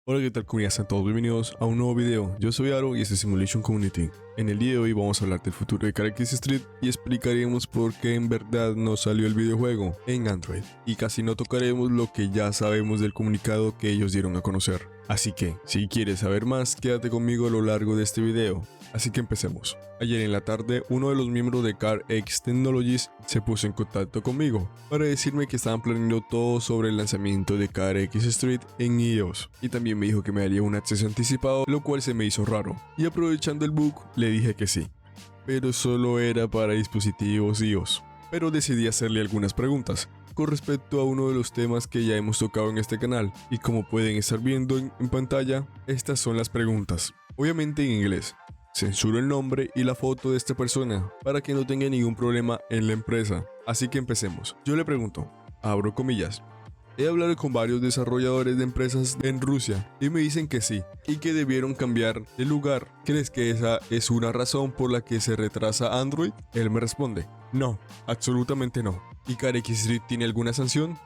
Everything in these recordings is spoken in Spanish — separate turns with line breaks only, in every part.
Hola, ¿qué tal, comunidad? Sean todos bienvenidos a un nuevo video. Yo soy Aro y este es Simulation Community. En el día de hoy vamos a hablar del futuro de Karekis Street y explicaremos por qué en verdad no salió el videojuego en Android. Y casi no tocaremos lo que ya sabemos del comunicado que ellos dieron a conocer. Así que, si quieres saber más, quédate conmigo a lo largo de este video. Así que empecemos. Ayer en la tarde, uno de los miembros de CarX Technologies se puso en contacto conmigo para decirme que estaban planeando todo sobre el lanzamiento de CarX Street en iOS, y también me dijo que me daría un acceso anticipado, lo cual se me hizo raro, y aprovechando el bug le dije que sí, pero solo era para dispositivos iOS. Pero decidí hacerle algunas preguntas con respecto a uno de los temas que ya hemos tocado en este canal, y como pueden estar viendo en pantalla, estas son las preguntas, obviamente en inglés. Censuro el nombre y la foto de esta persona para que no tenga ningún problema en la empresa. Así que empecemos. Yo le pregunto, abro comillas, he hablado con varios desarrolladores de empresas en Rusia y me dicen que sí, y que debieron cambiar de lugar. ¿Crees que esa es una razón por la que se retrasa Android? Él me responde, no, absolutamente no. ¿Y CarX Street tiene alguna sanción?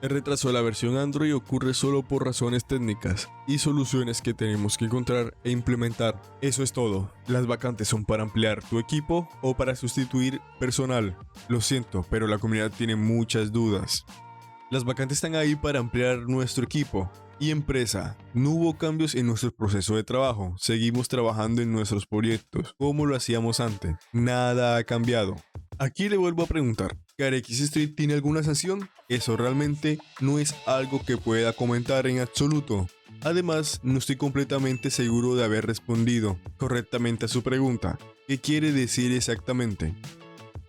El retraso de la versión Android ocurre solo por razones técnicas y soluciones que tenemos que encontrar e implementar. Eso es todo. Las vacantes son para ampliar tu equipo o para sustituir personal. Lo siento, pero la comunidad tiene muchas dudas. Las vacantes están ahí para ampliar nuestro equipo y empresa. No hubo cambios en nuestro proceso de trabajo. Seguimos trabajando en nuestros proyectos como lo hacíamos antes. Nada ha cambiado. Aquí le vuelvo a preguntar, ¿CarX Street tiene alguna sanción? Eso realmente no es algo que pueda comentar en absoluto. Además, no estoy completamente seguro de haber respondido correctamente a su pregunta. ¿Qué quiere decir exactamente?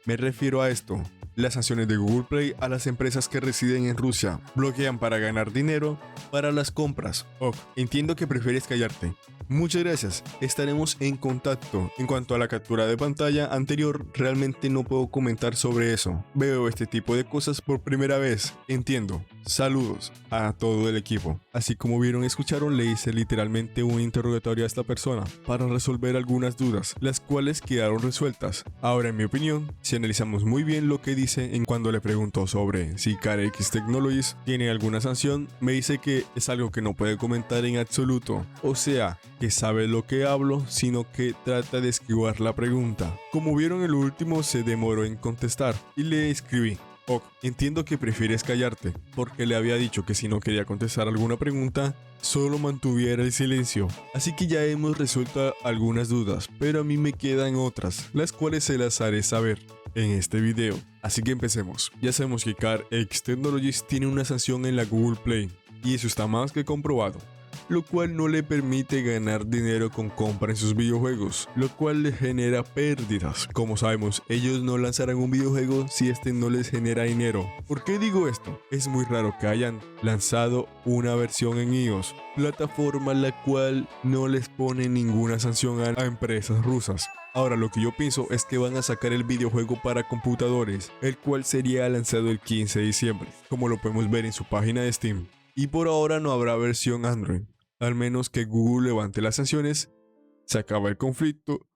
Me refiero a esto. Las sanciones de Google Play a las empresas que residen en Rusia bloquean para ganar dinero para las compras. Ok, entiendo que prefieres callarte. Muchas gracias, estaremos en contacto. En cuanto a la captura de pantalla anterior, realmente no puedo comentar sobre eso. Veo este tipo de cosas por primera vez, entiendo. Saludos a todo el equipo. Así como vieron y escucharon, le hice literalmente un interrogatorio a esta persona para resolver algunas dudas, las cuales quedaron resueltas. Ahora, en mi opinión, si analizamos muy bien lo que dice en cuando le pregunto sobre si CarX Technologies tiene alguna sanción, me dice que es algo que no puede comentar en absoluto. O sea, que sabe lo que hablo, sino que trata de esquivar la pregunta. Como vieron, el último se demoró en contestar y le escribí, ok, entiendo que prefieres callarte, porque le había dicho que si no quería contestar alguna pregunta, solo mantuviera el silencio. Así que ya hemos resuelto algunas dudas, pero a mí me quedan otras, las cuales se las haré saber en este video. Así que empecemos. Ya sabemos que CarX Technologies tiene una sanción en la Google Play, y eso está más que comprobado, lo cual no le permite ganar dinero con compra en sus videojuegos, lo cual le genera pérdidas. Como sabemos, ellos no lanzarán un videojuego si este no les genera dinero. ¿Por qué digo esto? Es muy raro que hayan lanzado una versión en iOS, plataforma la cual no les pone ninguna sanción a empresas rusas. Ahora, lo que yo pienso es que van a sacar el videojuego para computadores, el cual sería lanzado el 15 de diciembre, como lo podemos ver en su página de Steam. Y por ahora no habrá versión Android, al menos que Google levante las sanciones, se acaba el conflicto,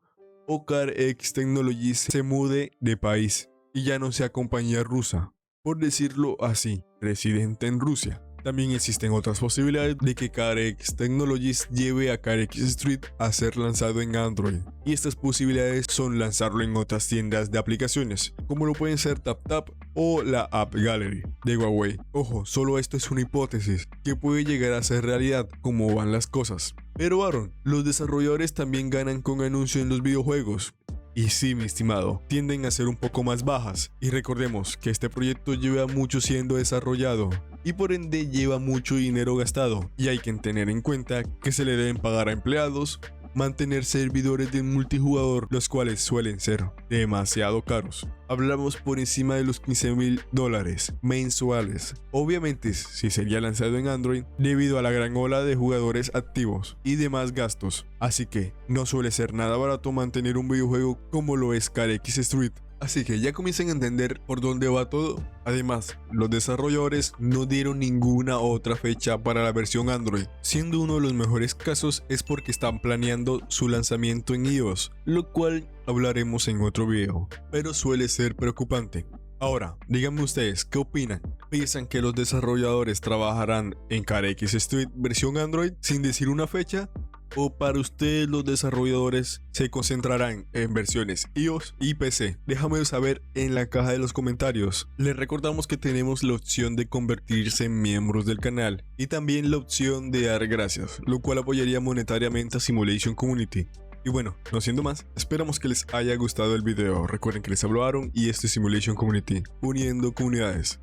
o CarX Technologies se mude de país y ya no sea compañía rusa, por decirlo así, residente en Rusia. También existen otras posibilidades de que CarX Technologies lleve a CarX Street a ser lanzado en Android, y estas posibilidades son lanzarlo en otras tiendas de aplicaciones, como lo pueden ser TapTap o la App Gallery de Huawei. Ojo, solo esto es una hipótesis que puede llegar a ser realidad como van las cosas. Pero Aaron, los desarrolladores también ganan con anuncios en los videojuegos. Y sí, mi estimado, tienden a ser un poco más bajas, y recordemos que este proyecto lleva mucho siendo desarrollado y por ende lleva mucho dinero gastado, y hay que tener en cuenta que se le deben pagar a empleados, mantener servidores de multijugador, los cuales suelen ser demasiado caros. Hablamos por encima de los $15,000 mensuales. Obviamente, si sería lanzado en Android, debido a la gran ola de jugadores activos y demás gastos. Así que no suele ser nada barato mantener un videojuego como lo es CarX Street. Así que ya comiencen a entender por dónde va todo. Además, los desarrolladores no dieron ninguna otra fecha para la versión Android, siendo uno de los mejores casos es porque están planeando su lanzamiento en iOS, lo cual hablaremos en otro video, pero suele ser preocupante. Ahora, díganme ustedes, ¿qué opinan? ¿Piensan que los desarrolladores trabajarán en CarX Street versión Android sin decir una fecha? ¿O para ustedes los desarrolladores se concentrarán en versiones iOS y PC? Déjamelo saber en la caja de los comentarios. Les recordamos que tenemos la opción de convertirse en miembros del canal y también la opción de dar gracias, lo cual apoyaría monetariamente a Simulation Community. Y bueno, no siendo más, esperamos que les haya gustado el video. Recuerden que les hablaron y esto es Simulation Community, uniendo comunidades.